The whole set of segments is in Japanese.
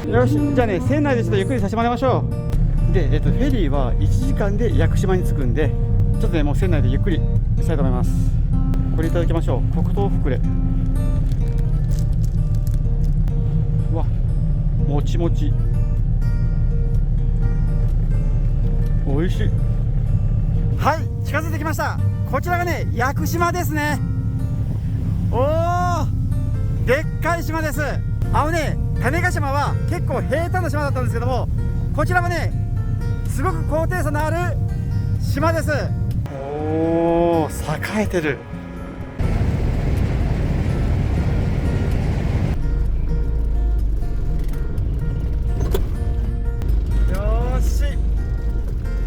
よし、じゃあね、船内でちょっとゆっくりさせてもらいましょう。で、フェリーは1時間で屋久島に着くんで、ちょっとね、もう船内でゆっくりしたいと思います。これいただきましょう。黒糖ふくれ。うわ、もちもち。おいしい。はい、近づいてきました。こちらがね、屋久島ですね。おー、でっかい島です。種子島は結構平坦な島だったんですけども、こちらはね、すごく高低差のある島です。おー、栄えてる。よーし、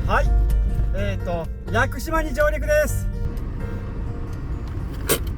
はい、屋久島に上陸です。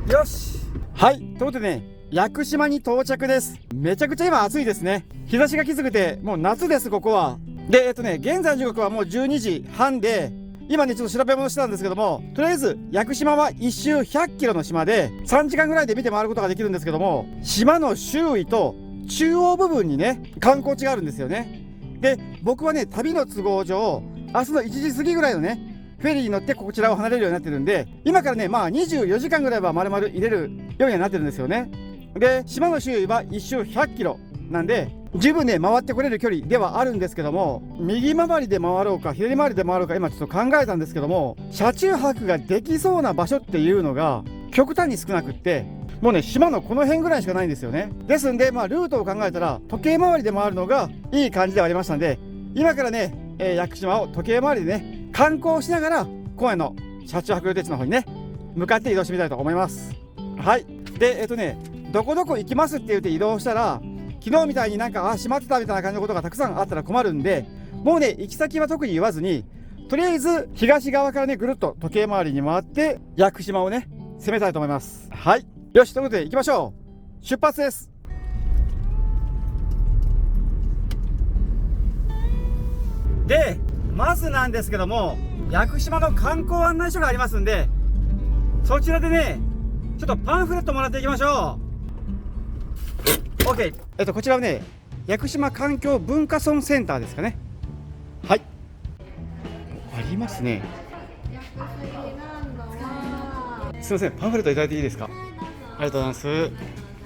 よし、はい、ということでね、屋久島に到着です。めちゃくちゃ今暑いですね。日差しがきつくてもう夏です、ここは。で現在の時刻はもう12時半で、今ねちょっと調べ物してたんですけども、とりあえず屋久島は1周100キロの島で3時間ぐらいで見て回ることができるんですけども、島の周囲と中央部分にね観光地があるんですよね。で、僕はね旅の都合上明日の1時過ぎぐらいのねフェリーに乗ってこちらを離れるようになってるんで、今からね24時間ぐらいは丸々入れるようにはなってるんですよね。で、島の周囲は1周100キロなんで十分ね回ってこれる距離ではあるんですけども、右回りで回ろうか左回りで回ろうか今ちょっと考えたんですけども、車中泊ができそうな場所っていうのが極端に少なくって、もうね島のこの辺ぐらいしかないんですよね。ですんでルートを考えたら時計回りで回るのがいい感じではありましたんで、今からね、屋久島を時計回りでね観光しながら公園の車中泊予定地の方にね向かって移動してみたいと思います。はい。でどこどこ行きますって言って移動したら、昨日みたいになんか閉まってたみたいな感じのことがたくさんあったら困るんで、もうね行き先は特に言わずに、とりあえず東側からねぐるっと時計回りに回って屋久島をね攻めたいと思います。はい、よし、ということで行きましょう。出発です。で、まずなんですけども、屋久島の観光案内所がありますんで、そちらでねちょっとパンフレットもらっていきましょう。 OK、こちらはね屋久島環境文化村センターですかね。はい、ありますね。すいません、パンフレットいただいていいですか。ありがとうございます。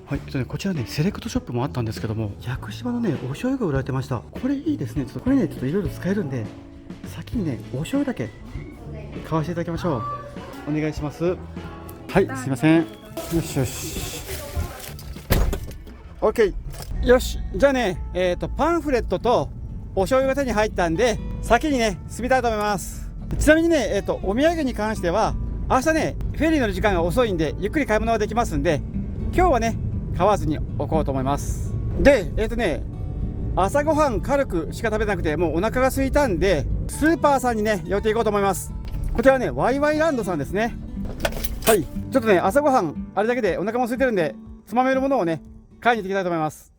はい、こちらねセレクトショップもあったんですけども、屋久島のねお醤油が売られてました。これいいですね。ちょっとこれねちょっといろいろ使えるんで、先にねお醤油だけ買わせていただきましょう。お願いします。はい、すいません。よしよし、 OK、 よし、じゃあねパンフレットとお醤油が手に入ったんで先にね進みたいと思います。ちなみにねお土産に関しては明日ねフェリーの時間が遅いんでゆっくり買い物ができますんで、今日はね買わずに置こうと思います。で朝ごはん軽くしか食べなくてもうお腹が空いたんで、スーパーさんにね寄っていこうと思います。こちらはねワイワイランドさんですね。はい、ちょっとね朝ごはんあれだけでお腹も空いてるんで、つまめるものをね買いに行っていきたいと思います。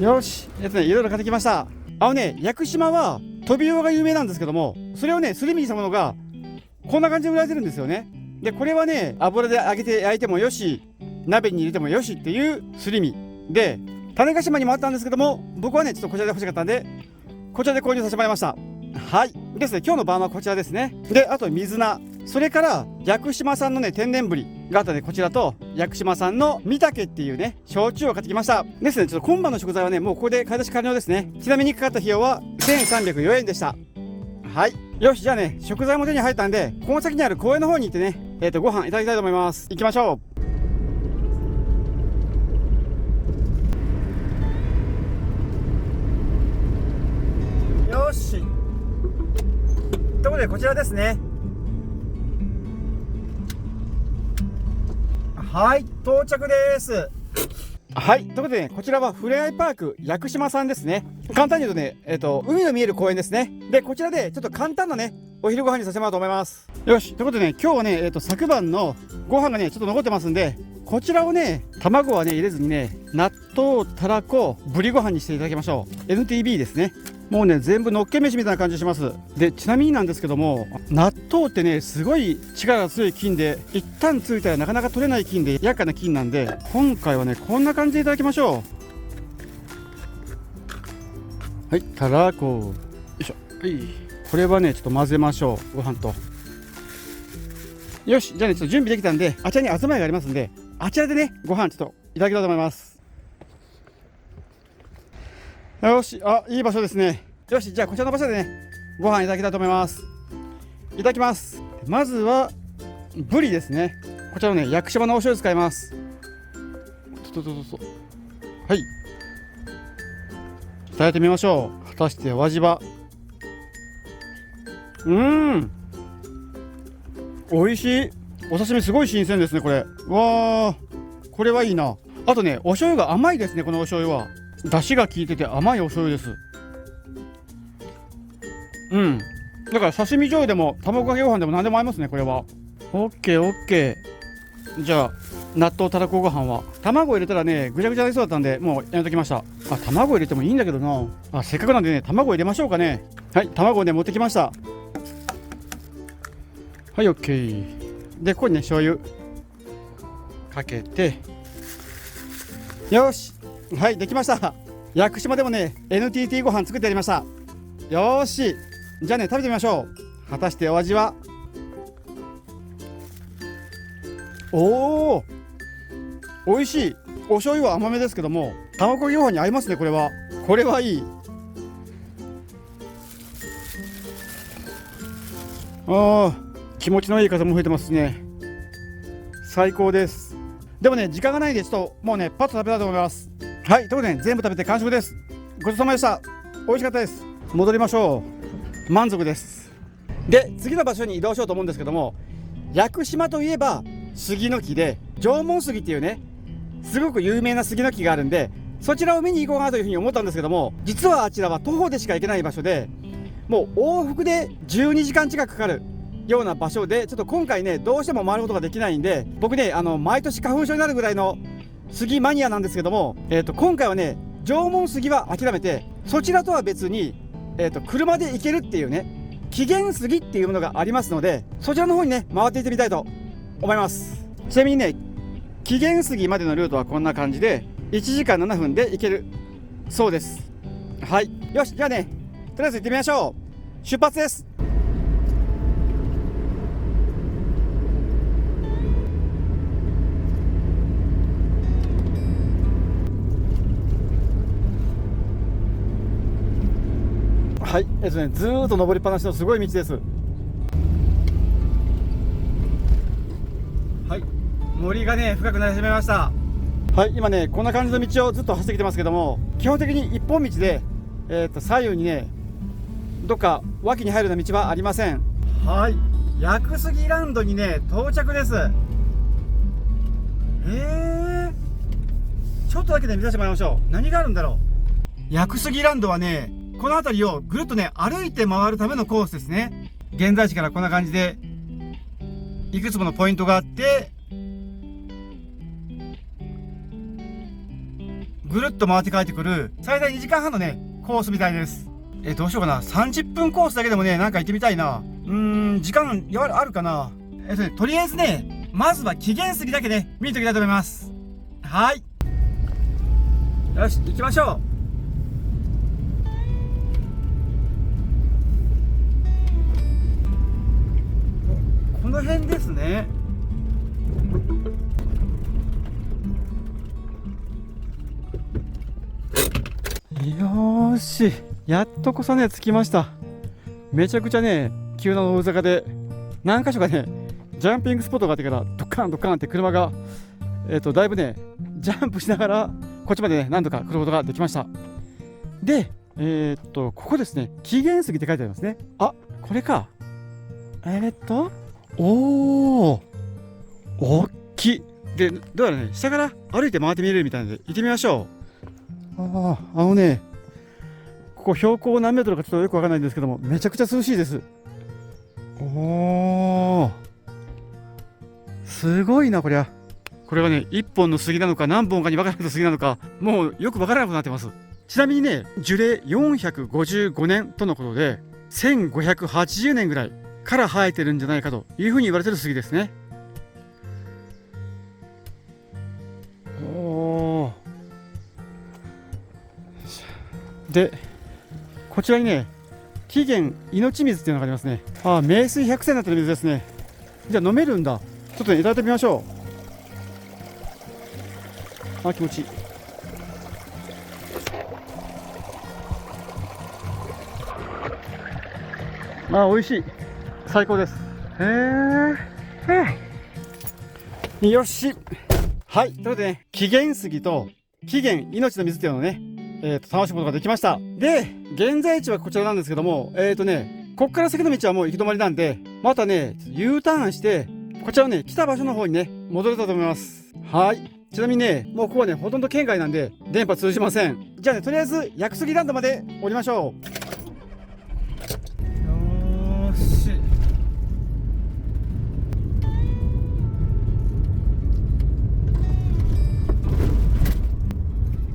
よし、いろいろ買ってきました。屋久島はトビウオが有名なんですけども、それをねすり身にしたものがこんな感じで売られてるんですよね。で、これはね油で揚げて焼いてもよし、鍋に入れてもよしっていうすり身で、種子島にもあったんですけども、僕はねちょっとこちらで欲しかったんでこちらで購入させてもらいました。はいですね、今日の晩はこちらですね。で、あと水菜、それから屋久島産のね天然ぶりがあったね、こちらと屋久島産の御嶽っていうね焼酎を買ってきましたですね。ちょっと今晩の食材はねもうここで買い出し完了ですね。ちなみにかかった費用は1304円でした。はい、よし、じゃあね食材も手に入ったんで、この先にある公園の方に行ってねご飯いただきたいと思います。行きましょう。よし、ということでこちらですね。はい、到着です。はい、ということで、ね、こちらはふれあいパーク屋久島さんですね。簡単に言うとね海の見える公園ですね。で、こちらでちょっと簡単なねお昼ご飯にさせてもらおうと思います。よし、ということでね、今日はね昨晩のご飯がねちょっと残ってますんで、こちらをね卵はね入れずにね納豆たらこぶりご飯にしていただきましょう。 NTB ですね。もうね全部のっけ飯みたいな感じします。でちなみになんですけども、納豆ってねすごい力が強い菌で、一旦ついたらなかなか取れない菌で厄介な菌なんで、今回はねこんな感じでいただきましょう。はい、たらこよいしょ。はい、これはねちょっと混ぜましょう、ご飯と。よし、じゃあねちょっと準備できたんで、あちらに東屋がありますんで、あちらでねご飯ちょっといただきたいと思います。よし、あ、いい場所ですね。よし、じゃあこちらの場所でねご飯いただきたいと思います。いただきます。まずはブリですね。こちらのね屋久島のお醤油使います。はい、いただいてみましょう。果たしてお味は。美味しい。お刺身すごい新鮮ですねこれ。わー、これはいいな。あとねお醤油が甘いですね。このお醤油は出汁が効いてて甘いお醤油です。だから刺身醤油でも卵かけご飯でも何でも合いますねこれは。オッケーオッケー。じゃあ納豆たらこご飯は卵入れたらねぐちゃぐちゃになりそうだったんでもうやめときました。卵入れてもいいんだけどな。せっかくなんでね卵入れましょうかね。はい、卵ね持ってきました。はい、オッケー。でここにね醤油かけて、よし、はい、できました。屋久島でもね NTT ご飯作ってやりました。よーし、じゃあね食べてみましょう。果たしてお味は。おー、美味しい。お醤油は甘めですけども卵かけご飯に合いますね。これはいい。気持ちのいい風も吹いてますね。最高です。でもね時間がないんでちょっともうねパッと食べたいと思います。はい、ということで、ね、全部食べて完食です。ごちそうさまでした。美味しかったです。戻りましょう。満足です。で次の場所に移動しようと思うんですけども、屋久島といえば杉の木で縄文杉っていうねすごく有名な杉の木があるんで、そちらを見に行こうかなというふうに思ったんですけども、実はあちらは徒歩でしか行けない場所で、もう往復で12時間近くかかるような場所で、ちょっと今回ねどうしても回ることができないんで、僕ね毎年花粉症になるぐらいの杉マニアなんですけども、今回はね縄文杉は諦めて、そちらとは別に、車で行けるっていうね紀元杉っていうものがありますので、そちらの方にね回っていってみたいと思います。ちなみにね紀元杉までのルートはこんな感じで1時間7分で行けるそうです。はい、よし、じゃあねとりあえず行ってみましょう。出発です。はい、ずーっと登りっぱなしのすごい道です。はい、森がね深くなり始めました。はい、今ねこんな感じの道をずっと走ってきてますけども、基本的に一本道で、左右にねどっか脇に入るような道はありません。はい、屋久杉ランドにね到着です。ちょっとだけね見させてもらいましょう。何があるんだろう。屋久杉ランドはねこの辺りをぐるっとね歩いて回るためのコースですね。現在地からこんな感じでいくつものポイントがあって、ぐるっと回って帰ってくる最大2時間半のねコースみたいです。どうしようかな。30分コースだけでもねなんか行ってみたいな。時間あるかな。とりあえずねまずは紀元杉だけね見にときたいと思います。はい、よし行きましょう。この辺ですね。よーし、やっと小雨着きました。めちゃくちゃね急な大坂で何箇所かねジャンピングスポットがあってからドッカンドッカンって車がだいぶねジャンプしながらこっちまでね何とか来ることができました。でここですね、紀元杉って書いてありますね。あ、これか。おー、おっきい。で、どうやらね、下から歩いて回ってみれるみたいなので、行ってみましょう。ここ標高何メートルかちょっとよくわかんないんですけども、めちゃくちゃ涼しいです。おー、すごいな、こりゃ。これはね、1本の杉なのか何本かに分かれた杉なのか、もうよくわからなくなってます。ちなみにね、樹齢455年とのことで、1580年ぐらいから生えてるんじゃないかというふうに言われてる杉ですね。おー。で、こちらにね、紀元命水っていうのがありますね。名水100選になってる水ですね。じゃあ飲めるんだ。ちょっとね、いただいてみましょう。気持ちいい。美味しい。最高です。よし。はい。ということでね、紀元杉と紀元命の水っていうのをね、楽しむことができました。で、現在地はこちらなんですけども、こっから先の道はもう行き止まりなんで、またね、U ターンして、こちらをね、来た場所の方にね、戻れたと思います。はい。ちなみにね、もうここはね、ほとんど県外なんで、電波通じません。じゃあね、とりあえず、薬杉ランドまで降りましょう。よーし。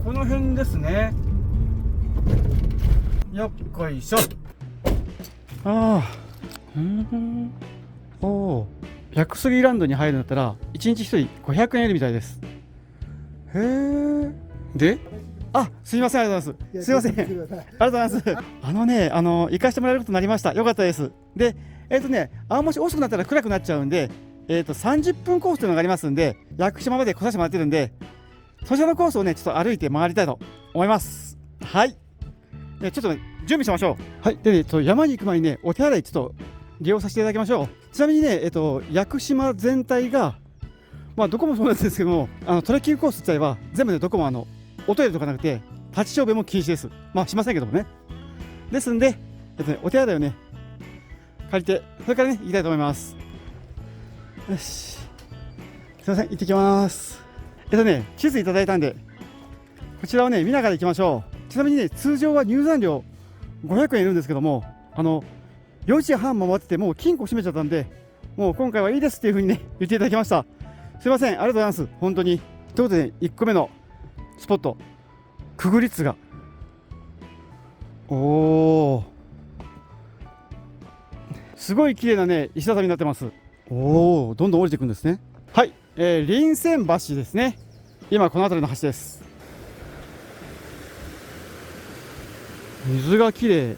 この辺ですね。よっこいしょ。薬杉ランドに入るんだったら1日1人500円いるみたいです。へえ。で、すいません、ありがとうございます。すいません、ありがとうございます。行かしてもらえることになりました。よかったです。で、もし遅くなったら暗くなっちゃうんで、30分コースというのがありますんで、屋久島まで来させてもらってるんで、そちらのコースをね、ちょっと歩いて回りたいと思います。はい。ちょっとね、準備しましょう。はい。でね、山に行く前にね、お手洗いちょっと利用させていただきましょう。ちなみにね、屋久島全体が、どこもそうなんですけども、トレッキングコース自体は全部ね、どこもおトイレとかなくて、立ち小便も禁止です。しませんけどもね。ですんで、お手洗いをね、借りて、それからね、行きたいと思います。よし。すいません、行ってきます。地図いただいたんで、こちらをね、見ながら行きましょう。ちなみにね、通常は入山料500円いるんですけども、4時半回ってて、もう金庫閉めちゃったんで、もう今回はいいですっていう風にね、言っていただきました。すいません、ありがとうございます。本当に。ということで、1個目のスポット、くぐりつが。すごい綺麗なね、石畳になってます。どんどん降りていくんですね。はい、臨泉橋ですね。今この辺りの橋です。水が綺麗。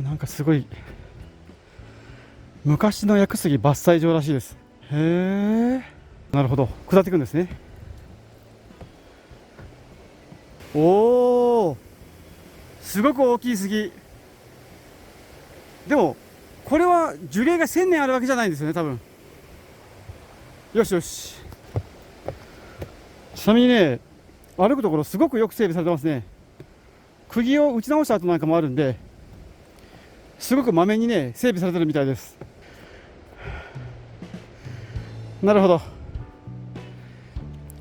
なんかすごい昔の薬杉伐採場らしいです。へえ。なるほど、下っていくんですね。すごく大きい杉。でもこれは樹齢が1000年あるわけじゃないんですよね、多分。よしよし。ちなみにね、歩くところすごくよく整備されてますね。釘を打ち直した後なんかもあるんで、すごくまめにね、整備されてるみたいです。なるほど。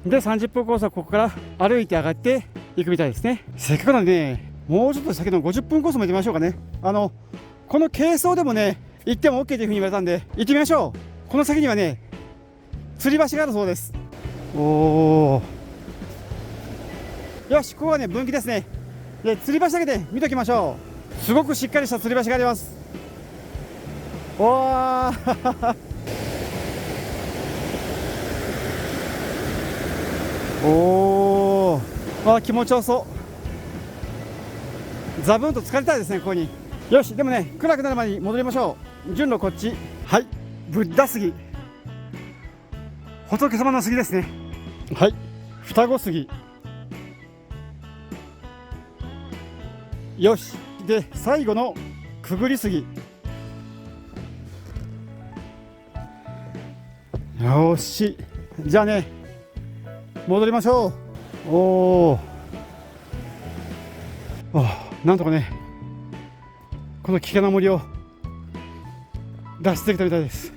で、30分コースはここから歩いて上がっていくみたいですね。せっかくなんでね、もうちょっと先の50分コースも行ってみましょうかね。この軽装でもね、行っても OK というふうに言われたんで、行ってみましょう。この先にはね、吊り橋があるそうです。よし、ここはね、分岐ですね。で、吊り橋だけで見ときましょう。すごくしっかりした吊り橋があります。気持ちよそう。ザブンと浸かりたいですね、ここに。よし、でもね、暗くなる前に戻りましょう。順路こっち。はい、ブッダ杉、仏様の杉ですね。はい、双子杉。よし、で最後のくぐり杉。よし、じゃあね、戻りましょう。なんとかね、この危険な森を脱出できたみたいです。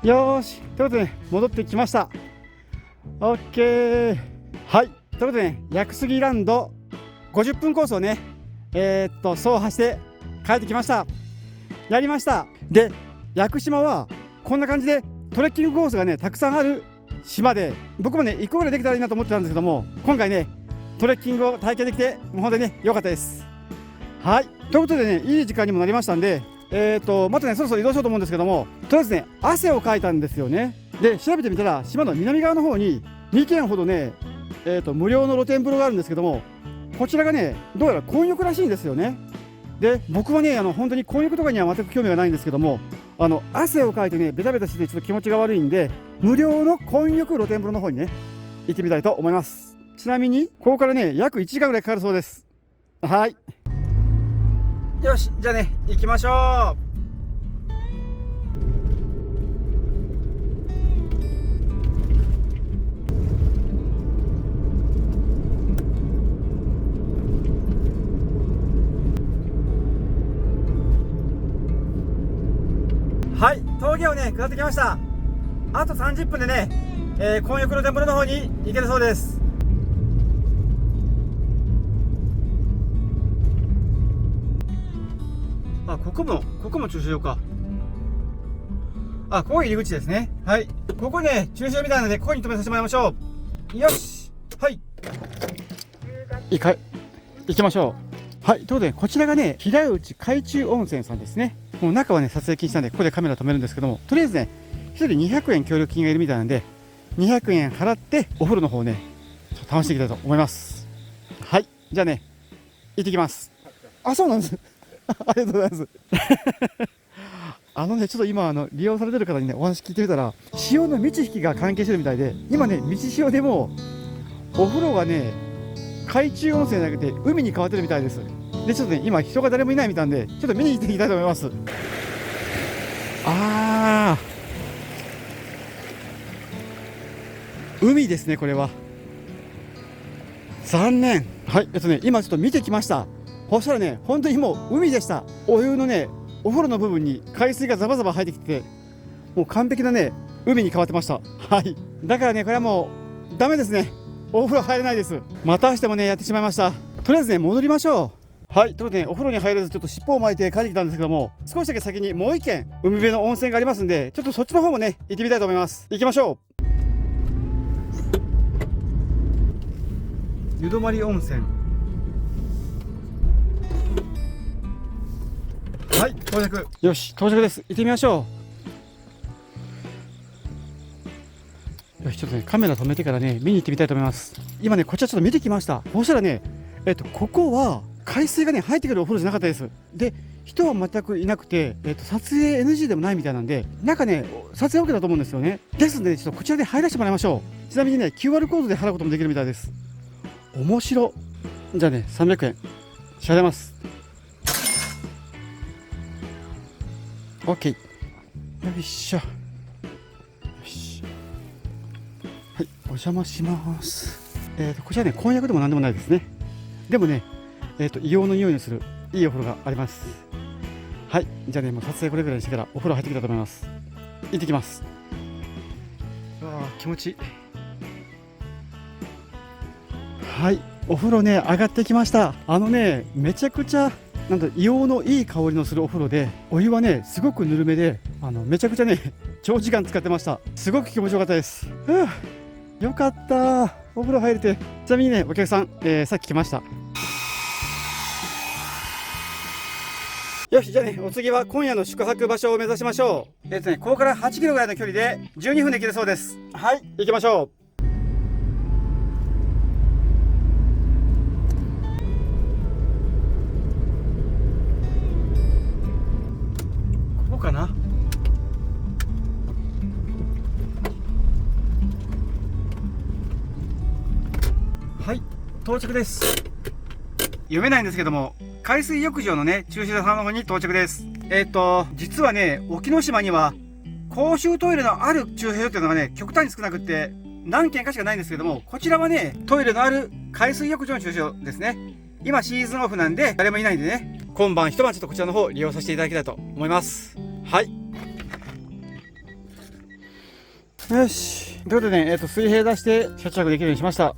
よーし、ということでね、戻ってきました。オッケー。はい、ということでね、薬杉ランド50分コースをね、走破して帰ってきました。やりました。で、屋久島はこんな感じでトレッキングコースがね、たくさんある島で僕もね行くぐらいできたらいいなと思ってたんですけども、今回ねトレッキングを体験できてもう本当にね良かったです。はい、ということでね、いい時間にもなりましたんで、またねそろそろ移動しようと思うんですけども、とりあえずね汗をかいたんですよね。で調べてみたら島の南側の方に2軒ほどね、無料の露天風呂があるんですけども、こちらがねどうやら混浴らしいんですよね。で僕はね本当に混浴とかには全く興味がないんですけども、汗をかいてねベタベタしてちょっと気持ちが悪いんで、無料の混浴露天風呂の方にね行ってみたいと思います。ちなみにここからね約1時間ぐらいかかるそうです。はい、よし、じゃあね行きましょう。はい、峠をね下ってきました。あと30分でね、混浴露天風呂の方に行けるそうです。あ、ここも駐車場か。あ、ここ入り口ですね。はい、ここね駐車場みたいなのでここに止めさせてもらいましょう。よし、はい、行きましょう。はい、ということでこちらがね平内海中温泉さんですね。もう中はね撮影禁止なんでここでカメラ止めるんですけども、とりあえずね1人200円協力金がいるみたいなんで200円払ってお風呂の方ねちょっと試していきたいと思います。はい、じゃあね行ってきます。あ、そうなんですありがとうございますちょっと今利用されてる方にねお話聞いてみたら、潮の満ち引きが関係してるみたいで、今ね満ち潮でもお風呂がね海中温泉じゃなくて海に変わってるみたいです。でちょっとね今人が誰もいないみたいなんでちょっと見に行っていきたいと思います。海ですね、これは。残念。はい、今ちょっと見てきました。そしたらね本当にもう海でした。お湯のねお風呂の部分に海水がザバザバ入ってきて、もう完璧なね海に変わってました。はい、だからねこれはもうダメですね、お風呂入れないです。またしてもねやってしまいました。とりあえずね戻りましょう。はい、ということで、ね、お風呂に入れずちょっと尻尾を巻いて帰ってきたんですけども、少しだけ先にもう一軒海辺の温泉がありますんで、ちょっとそっちの方もね行ってみたいと思います。行きましょう。湯泊温泉。はい、到着。よし、到着です。行ってみましょう。よし、ちょっとねカメラ止めてからね見に行ってみたいと思います。今ねこちらちょっと見てきました。そしたらねここは海水がね入ってくるお風呂じゃなかったです。で人は全くいなくて、撮影 NG でもないみたいなんで、中ね撮影 OK だと思うんですよね。ですのでちょっとこちらで入らせてもらいましょう。ちなみにね QR コードで払うこともできるみたいです。面白。じゃあね300円支払います。 OK。 よいしょ。よし、はい、お邪魔します。こちらね婚約でも何でもないですね。でもね硫黄の匂いのするいいお風呂があります。はい、じゃあねもう撮影これぐらいにしてからお風呂入ってきたと思います。行ってきます。うわー気持ちいい。はい、お風呂ね上がってきました。めちゃくちゃ硫黄のいい香りのするお風呂で、お湯はねすごくぬるめでめちゃくちゃね長時間使ってました。すごく気持ちよかったです。よかった、お風呂入れて。ちなみにねお客さん、さっき来ました。よし、じゃあねお次は今夜の宿泊場所を目指しましょう。ここから8キロぐらいの距離で12分で行けるそうです。はい、行きましょう。ここかな。はい、到着です。読めないんですけども、海水浴場のね駐車場の方に到着です。実はね沖ノ島には公衆トイレのある駐車場っていうのがね極端に少なくって何軒かしかないんですけども、こちらはねトイレのある海水浴場の駐車場ですね。今シーズンオフなんで誰もいないんでね、今晩一晩ちょっとこちらの方利用させていただきたいと思います。はい、よし、ということでね、水平出して車中泊できるようにしました。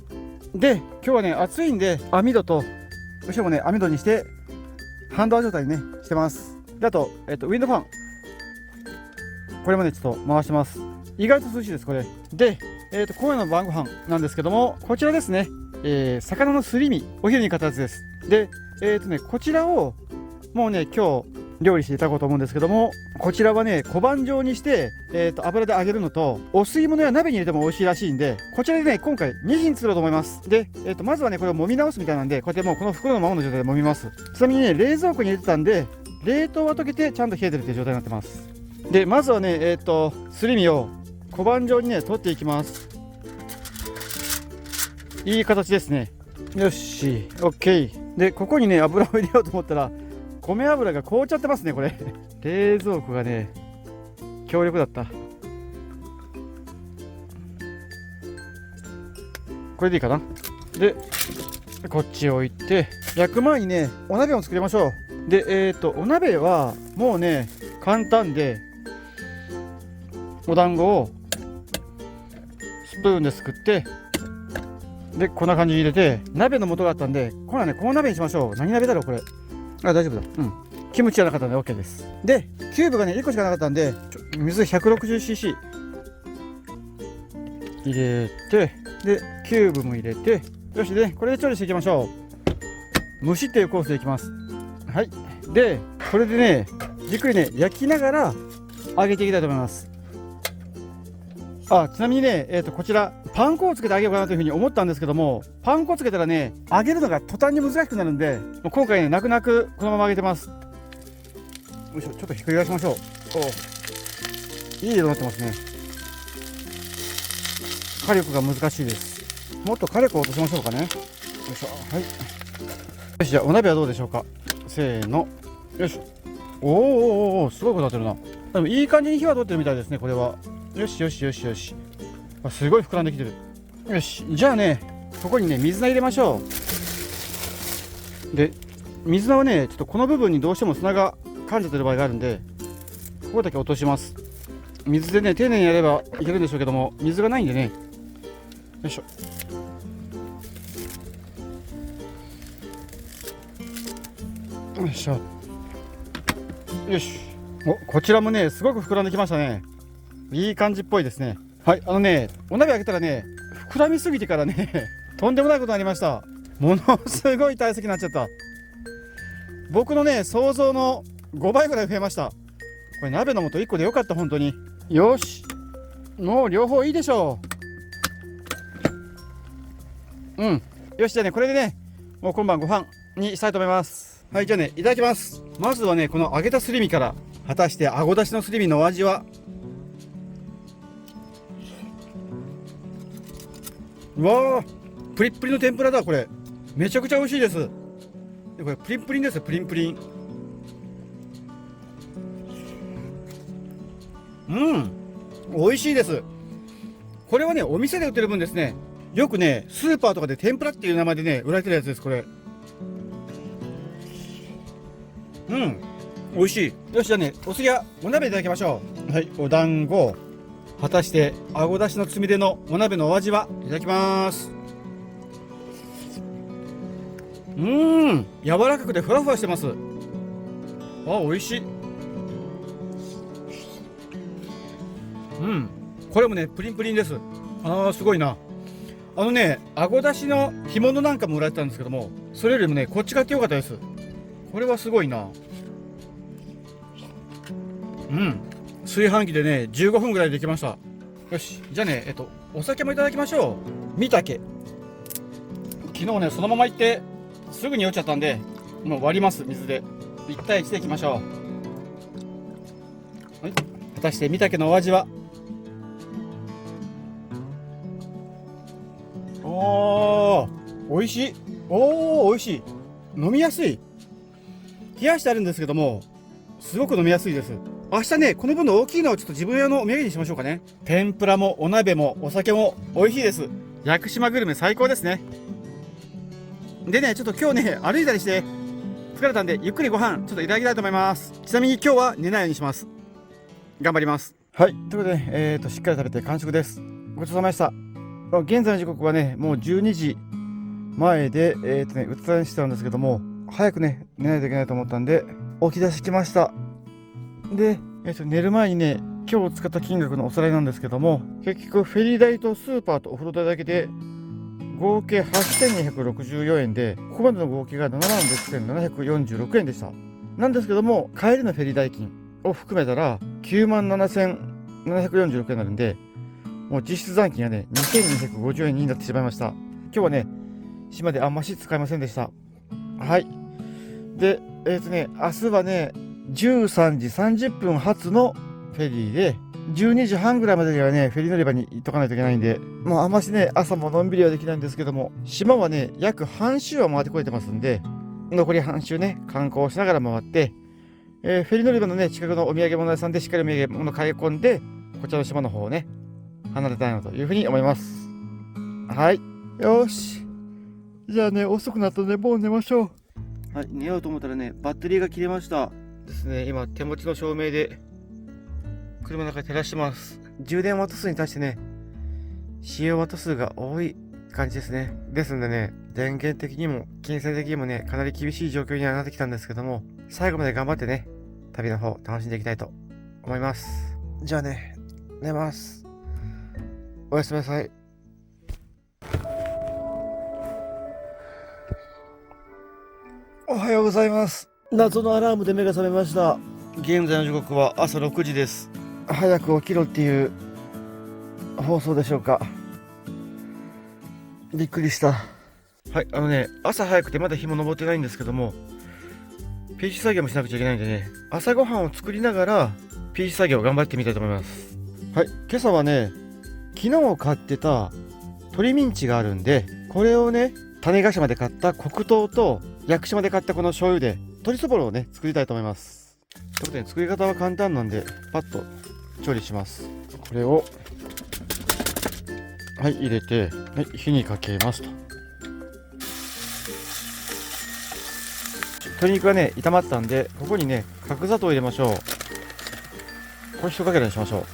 で今日はね暑いんで網戸と後ろもね網戸にしてハンドア状態にねしてます。であと、ウィンドファンこれもねちょっと回してます。意外と涼しいですこれで。今夜の晩ご飯なんですけども、こちらですね、魚のすり身、お昼に買ったやつです。で、こちらをもうね、今日料理していただこうと思うんですけども、こちらはね、小判状にして、油で揚げるのと、お吸い物や鍋に入れても美味しいらしいんで、こちらでね、今回2品作ろうと思います。で、まずはね、これを揉み直すみたいなんで、こうやってもうこの袋のままの状態で揉みます。ちなみにね、冷蔵庫に入れてたんで、冷凍は溶けてちゃんと冷えてるっていう状態になってます。で、まずはね、すり身を小判状にね、取っていきます。いい形ですね。よし、OK。で、ここにね、油を入れようと思ったら、米油が凍っちゃってますね、これ。冷蔵庫がね、強力だった。これでいいかな。で、こっち置いて、焼く前にね、お鍋を作りましょう。で、お鍋はもうね、簡単で、お団子をスプーンですくって、で、こんな感じに入れて、鍋の素があったんで、これはね、この鍋にしましょう。何鍋だろう、これ。あ、大丈夫だ。うん。キムチじゃなかったんで OK です。で、キューブがね、1個しかなかったんで、水 160cc 入れて、で、キューブも入れて、よしね、これで調理していきましょう。蒸しっていうコースでいきます。はい。で、これでね、じっくりね、焼きながら揚げていきたいと思います。あ、ちなみにね、こちら、パン粉をつけて揚げようかなというふうに思ったんですけども、パン粉をつけたらね、揚げるのが途端に難しくなるんで、もう今回ね、泣く泣くこのまま揚げてます。よいしょ、ちょっとひっくり返しましょう。いい色になってますね。火力が難しいです。もっと火力を落としましょうかね。よいしょ、はい。よし、じゃあお鍋はどうでしょうか。せーの。よいしょ。おー、すごいことなってるな。でもいい感じに火は通ってるみたいですね、これは。よしよしよしよし。すごい膨らんできてる。よし、じゃあね、ここにね、水菜入れましょう。で、水菜はね、ちょっとこの部分にどうしても砂が噛んじゃってる場合があるんで、ここだけ落とします。水でね、丁寧にやればいけるんでしょうけども、水がないんでね。よいしょ。よいしょ。よし。こちらもね、すごく膨らんできましたね。いい感じっぽいですね。はい、お鍋開けたらね、膨らみすぎてからね、とんでもないことになりました。ものすごい体積になっちゃった。僕のね、想像の5倍ぐらい増えました。これ鍋の素1個でよかった、本当に。よし。もう両方いいでしょう。うん。よし、じゃあね、これでね、もう今晩ご飯にしたいと思います。はい、じゃあね、いただきます。まずはね、この揚げたすり身から、果たしてあごだしのすり身のお味は。うわー、プリップリの天ぷらだ。これめちゃくちゃ美味しいです。でこれプリンプリンですよ、プリンプリン。美味しいです。これはね、お店で売ってる分ですね。よくね、スーパーとかで天ぷらっていう名前でね、売られてるやつです、これ。美味しい。よし、じゃあね、お次はお鍋いただきましょう。はい、お団子。果たしてあごだしのつみれのお鍋のお味は。いただきます。柔らかくてふわふわしてます。あ、美味しい。これもね、プリンプリンです。すごいな。あごだしの干物なんかも売られてたんですけども、それよりもね、こっち買ってよかったです。これはすごいな。炊飯器でね、15分ぐらいできました。よし、じゃあね、お酒もいただきましょう。みたけ。昨日ね、そのまま行って、すぐに落ちちゃったんで、もう割ります、水で。1対1でいきましょう。はい。果たしてみたけのお味は。美味しい。美味しい。飲みやすい。冷やしてあるんですけども、すごく飲みやすいです。明日ね、この分の大きいのをちょっと自分用のお土産にしましょうかね。天ぷらもお鍋もお酒も美味しいです。屋久島グルメ最高ですね。でね、ちょっと今日ね、歩いたりして疲れたんで、ゆっくりご飯ちょっといただきたいと思います。ちなみに今日は寝ないようにします。頑張ります。はい、ということで、しっかり食べて完食です。ごちそうさまでした。現在の時刻はね、もう12時前で、うつらにしてたんですけども、早くね、寝ないといけないと思ったんで、起き出してきました。で、寝る前にね、今日使った金額のおさらいなんですけども、結局フェリー代とスーパーとお風呂代だけで合計8264円で、ここまでの合計が76,746円でした。なんですけども、帰りのフェリー代金を含めたら97,746円になるんで、もう実質残金がね、2250円になってしまいました。今日はね、島であんまし使いませんでした。はい。で、明日はね、13時30分発のフェリーで、12時半ぐらいまでにはね、フェリー乗り場に行っとかないといけないんで、もうあんましね、朝ものんびりはできないんですけども、島はね、約半周は回ってこれてますんで、残り半周ね、観光しながら回って、フェリー乗り場のね、近くのお土産物屋さんでしっかりお土産物買い込んで、こちらの島の方をね、離れたいなというふうに思います。はい。よし。じゃあね、遅くなったので、もう寝ましょう。はい、寝ようと思ったらね、バッテリーが切れましたですね。今、手持ちの照明で、車の中で照らしてます。充電ワット数に対してね、使用ワット数が多い感じですね。ですんでね、電源的にも金銭的にもね、かなり厳しい状況にはなってきたんですけども、最後まで頑張ってね、旅の方楽しんでいきたいと思います。じゃあね、寝ます。おやすみなさい。おはようございます。謎のアラームで目が覚めました。現在の時刻は朝6時です。早く起きろっていう放送でしょうか。びっくりした。はい、朝早くてまだ日も昇ってないんですけども、PC 作業もしなくちゃいけないんでね、朝ごはんを作りながら PC 作業を頑張ってみたいと思います。はい、今朝はね、昨日買ってた鶏ミンチがあるんで、これをね、種子島で買った黒糖と屋久島で買ったこの醤油で鶏そぼろをね、作りたいと思います。ということで、作り方は簡単なんで、パッと調理します。これをはい入れて、はい、火にかけますと。鶏肉がね炒まったんで、ここにね角砂糖を入れましょう。これ一かけらにしましょう。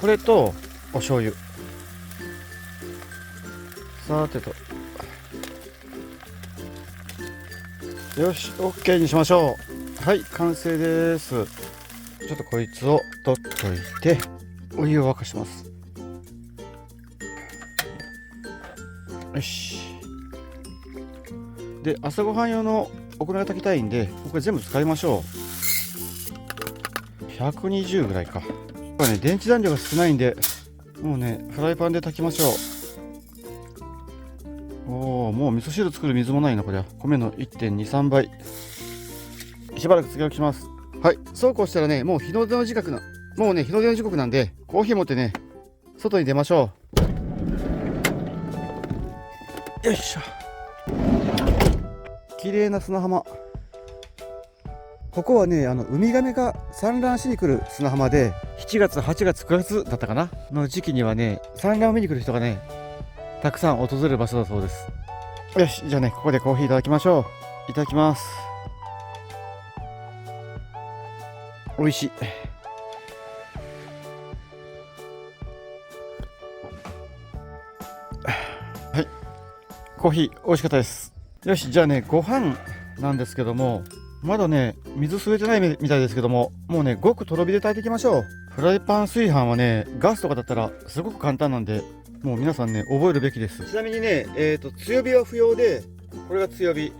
これとお醤油、さてと、よし OK にしましょう。はい、完成です。ちょっとこいつを取っといて、お湯を沸かします。よし。で、朝ごはん用のお米が炊きたいんで、これ全部使いましょう。120ぐらいか。これね、電池残量が少ないんで、もうね、フライパンで炊きましょう。おお、もう味噌汁作る水もないな、こりゃ。米の 1.23 倍。しばらくつけ置きします。はい、そうこうしたらね、もう日の出の時刻なんで、コーヒー持ってね、外に出ましょう。よいしょ。綺麗な砂浜。ここはね、ウミガメが産卵しに来る砂浜で、7月、8月、9月だったかなの時期にはね、産卵を見に来る人がね、たくさん訪れる場所だそうです。よし、じゃあね、ここでコーヒーいただきましょう。いただきます。美味しい。はい、コーヒー美味しかったです。よし、じゃあね、ご飯なんですけども、まだね水吸えてないみたいですけども、もうねごくとろ火で炊いていきましょう。フライパン炊飯はね、ガスとかだったらすごく簡単なんで、もう皆さんね覚えるべきです。ちなみにね、強火は不要で、これが強火、こ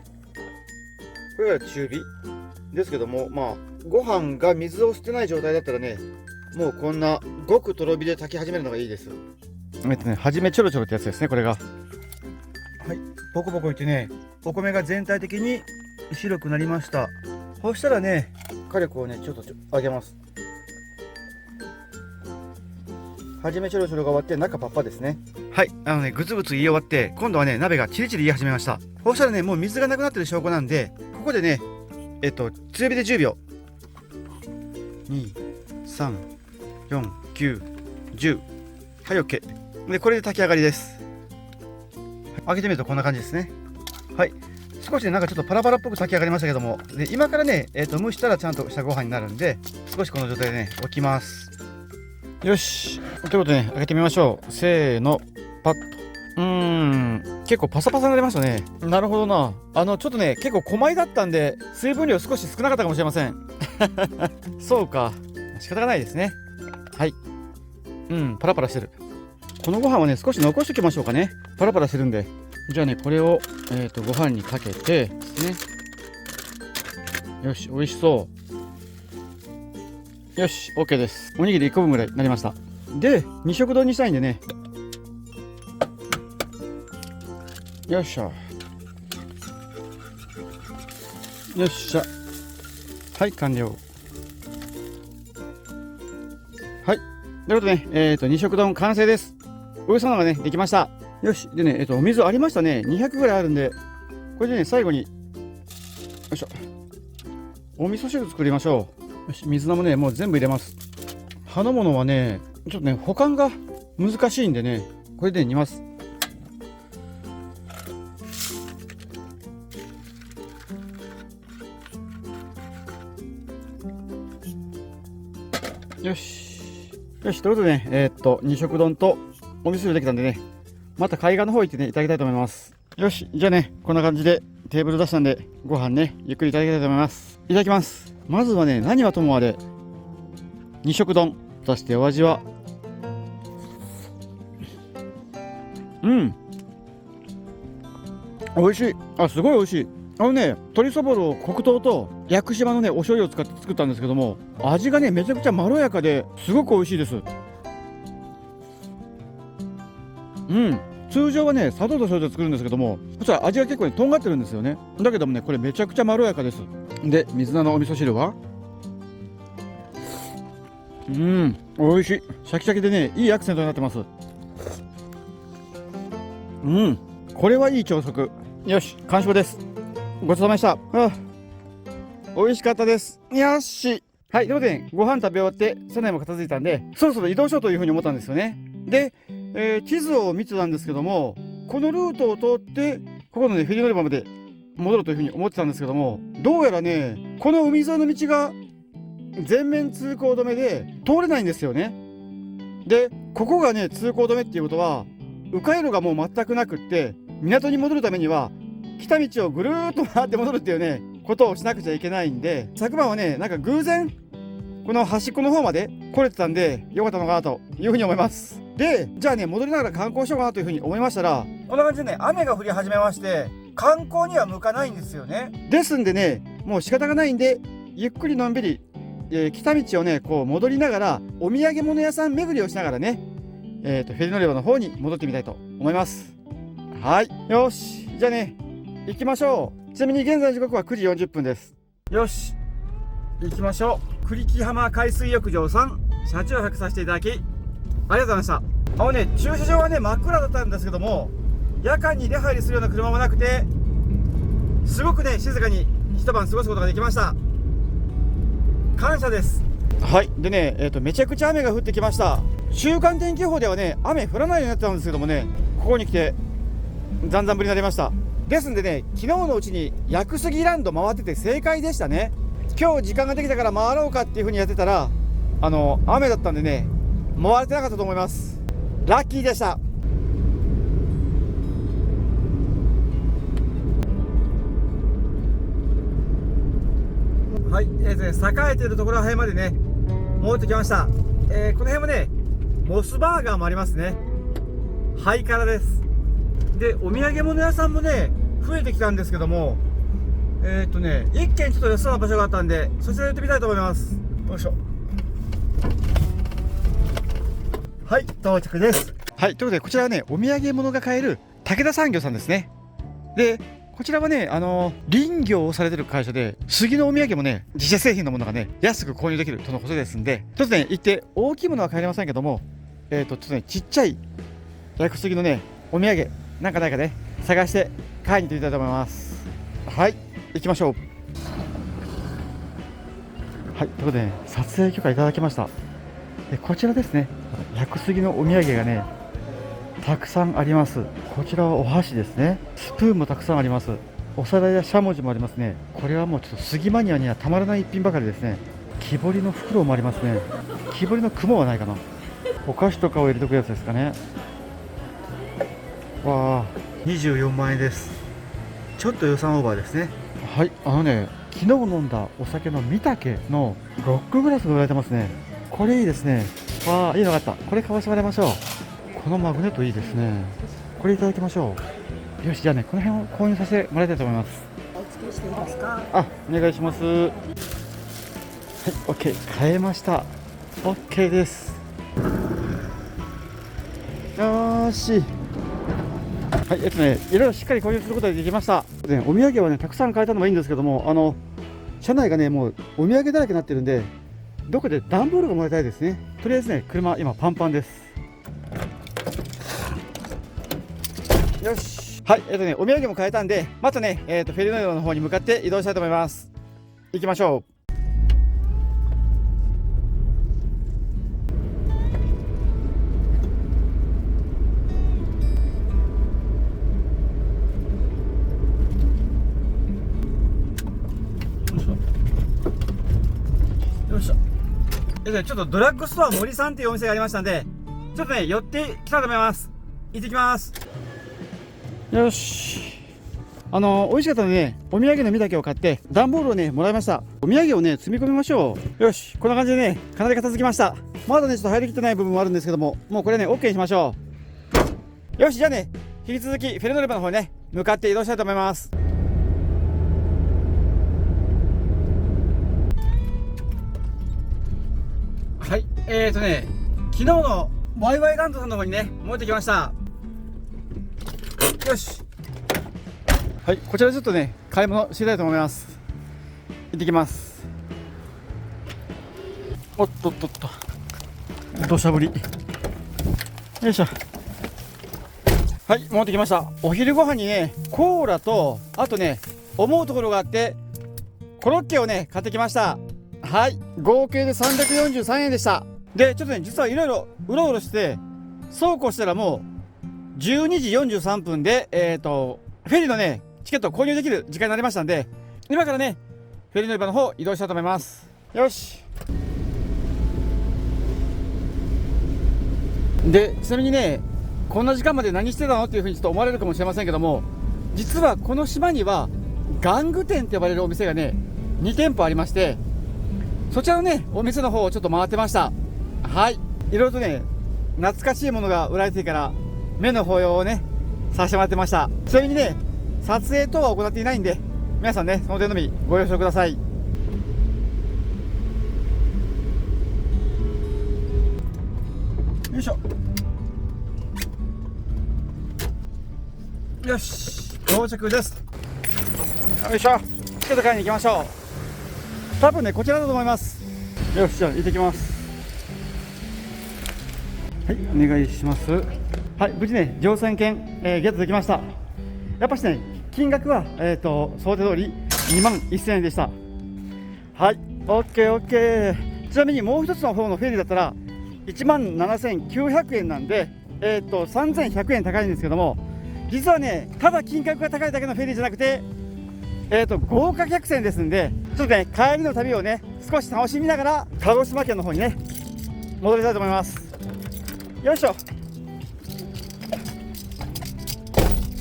れが中火ですけども、まあご飯が水を捨てない状態だったらね、もうこんなごくとろ火で炊き始めるのがいいです。はじめちょろちょろってやつですね、これが。はい、ボコボコいってね、お米が全体的に白くなりました。そしたらね、火力をねちょっと上げます。はじめちょろちょろが終わって、中パッパですね。はい、グツグツ言い終わって、今度はね鍋がチリチリ言い始めました。そしたらね、もう水がなくなってる証拠なんで、ここでね強火で10秒、2、3、4、9、10。はい、 OK で、これで炊き上がりです。開けてみるとこんな感じですね。はい、少しねなんかちょっとパラパラっぽく炊き上がりましたけども、で今からね、蒸したらちゃんとしたご飯になるんで、少しこの状態でね置きます。よし、ということでね、開けてみましょう。せーの、パッと。結構パサパサになりましたね。なるほどな。ちょっとね結構小米だったんで、水分量少し少なかったかもしれません。そうか、仕方がないですね。はい。パラパラしてる。このご飯はね、少し残しておきましょうかね。パラパラしてるんで。じゃあね、これを、ご飯にかけてですね。よし、美味しそう。よし、OK です。おにぎり1個分ぐらいになりました。で、2食丼にしたいんでね。よっしゃ。よっしゃ。はい、完了。はい。ということでね、2食丼完成です。おいしそうなのがね、できました。よし。でね、お水ありましたね。200ぐらいあるんで、これでね、最後に、よいしょ。お味噌汁作りましょう。よし、水菜もね、もう全部入れます。葉のものはね、ちょっとね、保管が難しいんでね、これで、ね、煮ます。よし。よし、ということでね、2食丼とお味噌汁できたんでね、また海岸の方行ってね、いただきたいと思います。よし、じゃあね、こんな感じでテーブル出したんで、ご飯ね、ゆっくりいただきたいと思います。いただきます。まずはね、何はともあれ、2食丼、そしてお味は、美味しい。あ、すごい美味しい。鶏そぼろを黒糖と屋久島のね、お醤油を使って作ったんですけども、味がね、めちゃくちゃまろやかですごく美味しいです。通常はね、砂糖と醤油で作るんですけども、こちら味が結構ね、とんがってるんですよね。だけどもね、これめちゃくちゃまろやかです。で、水菜のお味噌汁は美味しい。シャキシャキでね、いいアクセントになってます。これはいい朝食。よし、完食です。ごちそうさまでした。美味しかったです。よし。はい、ということで、ね、ご飯食べ終わって、車内も片付いたんで、そろそろ移動しようというふうに思ったんですよね。で、地図を見てたんですけども、このルートを通って、ここのね、フェリー乗り場まで戻るというふうに思ってたんですけども、どうやらね、この海沿いの道が全面通行止めで通れないんですよね。で、ここがね、通行止めっていうことは、迂回路がもう全くなくって、港に戻るためには、来た道をぐるーっと回って戻るっていうね、ことをしなくちゃいけないんで、昨晩はね、なんか偶然、この端っこの方まで来れてたんで、よかったのかなというふうに思います。で、じゃあね、戻りながら観光しようかなというふうに思いましたら、こんな感じでね、雨が降り始めまして、観光には向かないんですよね。ですんでね、もう仕方がないんで、ゆっくりのんびり、来た道をね、こう戻りながら、お土産物屋さん巡りをしながらね、フェリー乗り場の方に戻ってみたいと思います。はい。よし。じゃあね、行きましょう。ちなみに現在時刻は9時40分です。よし。行きましょう。栗木浜海水浴場さん、車中泊させていただき、ありがとうございました。駐車場はね、真っ暗だったんですけども、夜間に出入りするような車もなくて、すごくね、静かに一晩過ごすことができました。感謝です。はい。でね、めちゃくちゃ雨が降ってきました。週間天気予報ではね、雨降らないようになってたんですけどもね、ここに来て、ざんざん降りになりました。ですんでね、昨日のうちに屋久杉ランド回ってて正解でしたね。今日時間ができたから回ろうかっていう風にやってたら、雨だったんでね、回れてなかったと思います。ラッキーでした。はい、栄えているところら辺までね、戻ってきました。この辺もね、モスバーガーもありますね。ハイカラです。で、お土産物屋さんもね、増えてきたんですけども、一軒ちょっと良さそうな場所があったんで、そちらに行ってみたいと思います。よいしょ。はい、到着です。はい、ということで、こちらはね、お土産物が買える武田産業さんですね。で、こちらはね、林業をされてる会社で、杉のお土産もね、自社製品のものがね、安く購入できるとのことですんで、ちょっとね、行って大きいものは買えませんけども、ちょっとね、ちっちゃい屋久杉のね、お土産、なんかないかね、探して買いに行ってみたいと思います。はい、行きましょう。はい、ということで、ね、撮影許可いただきました。こちらですね、屋久杉のお土産がね、たくさんあります。こちらはお箸ですね。スプーンもたくさんあります。お皿やしゃもじもありますね。これはもうちょっと杉マニアにはたまらない一品ばかりですね。木彫りの袋もありますね。木彫りの雲はないかな。お菓子とかを入れておくやつですかね。わあ、24万円です。ちょっと予算オーバーですね。はい、昨日飲んだお酒の御嶽のロックグラスが売られてますね。これいいですね。わあ、いいのがあった。これ買わせてもらいましょう。このマグネットいいですね。これいただきましょう。よし、じゃあね、この辺を購入させてもらいたいと思います。お付けしていいですか？あ、お願いします。はい、OK、買えました。OK です。よーし。はい、いろいろしっかり購入することができました。ね、お土産はね、たくさん買えたのもいいんですけども、車内がね、もうお土産だらけになってるんで、どこで段ボールがもらいたいですね。とりあえずね、車、今パンパンです。よし。はい、お土産も買えたんで、またね、フェリノイロの方に向かって移動したいと思います。行きましょう。よいしょ。ちょっとドラッグストア森さんっていうお店がありましたんで、ちょっとね、寄ってきたいと思います。行ってきます。よし。美味しかったのでね、お土産の実だけを買って、段ボールをね、もらいました。お土産をね、積み込みましょう。よし。こんな感じでね、かなり片付きました。まだね、ちょっと入りきってない部分もあるんですけども、もうこれね、OK にしましょう。よし。じゃあね、引き続き、フェルノレバの方にね、向かって移動したいと思います。はい、昨日のワイワイランドさんの方にね、戻ってきました。よし。はい、こちらちょっとね、買い物していきたいと思います。行ってきます。おっとっとっと。土砂降り。よいしょ。はい、戻ってきました。お昼ご飯にね、コーラと、あとね、思うところがあって、コロッケをね、買ってきました。はい、合計で343円でした。で、ちょっとね、実はいろいろうろうろして、そうこうしたらもう、12時43分で、フェリーのね、チケットを購入できる時間になりましたんで、今からね、フェリー乗り場の方移動したいと思います。よし。で、ちなみにね、こんな時間まで何してたのっていうふうにちょっと思われるかもしれませんけども、実はこの島には、玩具店って呼ばれるお店がね、2店舗ありまして、そちらのね、お店の方をちょっと回ってました。はい。いろいろとね、懐かしいものが売られてから、目の保養をね、させてもらってました。ちなみにね、撮影等は行っていないんで、皆さんね、その点のみご了承ください。よいしょ。よし、到着です。よいしょ。チケット買いに行きましょう。多分ね、こちらだと思います。よし、じゃあ行ってきます。はい、お願いします。はい、無事ね、乗船券、ゲットできました。やっぱしね、金額は、想定通り2万1000円でした。はい、OK。ちなみにもう一つの方のフェリーだったら、1万7900円なんで、3100円高いんですけども、実はね、ただ金額が高いだけのフェリーじゃなくて、豪華客船ですんで、ちょっとね、帰りの旅をね、少し楽しみながら、鹿児島県の方にね、戻りたいと思います。よいしょ。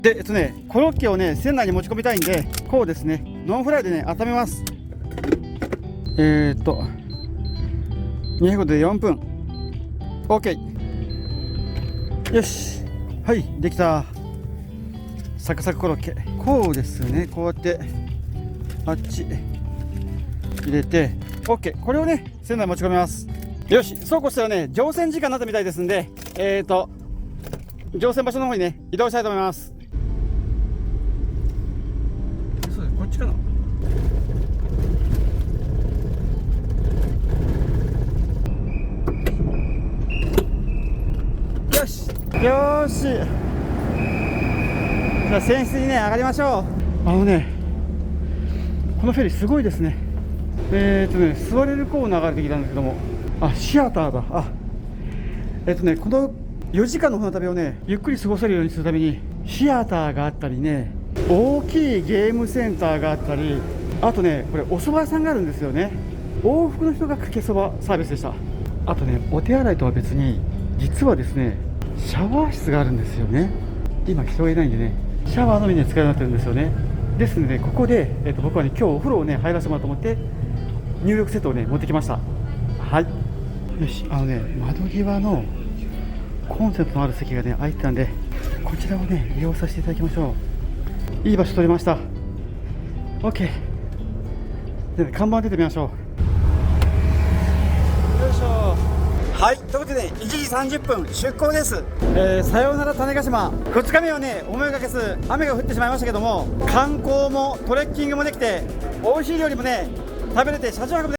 で、コロッケをね、船内に持ち込みたいんで、こうですね、ノンフライでね、温めます。200度で4分。OK。よし。はい、できた。サクサクコロッケ。こうですね、こうやって、あっち、入れて、OK。これをね、船内持ち込みます。よし、そうこうしたらね、乗船時間になったみたいですんで、乗船場所の方にね、移動したいと思います。そうです、こっちかな。よし、よし。じゃあ船室にね、上がりましょう。このフェリーすごいですね。座れるコーナーが出てきたんですけども、シアターだ。この4時間の船旅をね、ゆっくり過ごせるようにするために、シアターがあったりね、大きいゲームセンターがあったり、あとね、これお蕎麦屋さんがあるんですよね。往復の人がかけそばサービスでした。あとね、お手洗いとは別に、実はですね、シャワー室があるんですよね。今人がいないんでね、シャワーのみで使えるようになってるんですよね。ですので、ここで、僕はね、今日お風呂をね、入らせてもらおうと思って、入浴セットをね、持ってきました。はい。よし、窓際のコンセントのある席がね空いてたんで、こちらをね利用させていただきましょう。いい場所取りました。 OK で、ね、看板出てみましょう。よいしょ。はい、ということで、1時30分出港です。さようなら種子島。2日目はね、思いがけず雨が降ってしまいましたけども、観光もトレッキングもできて、美味しい料理もね食べれて、車中泊で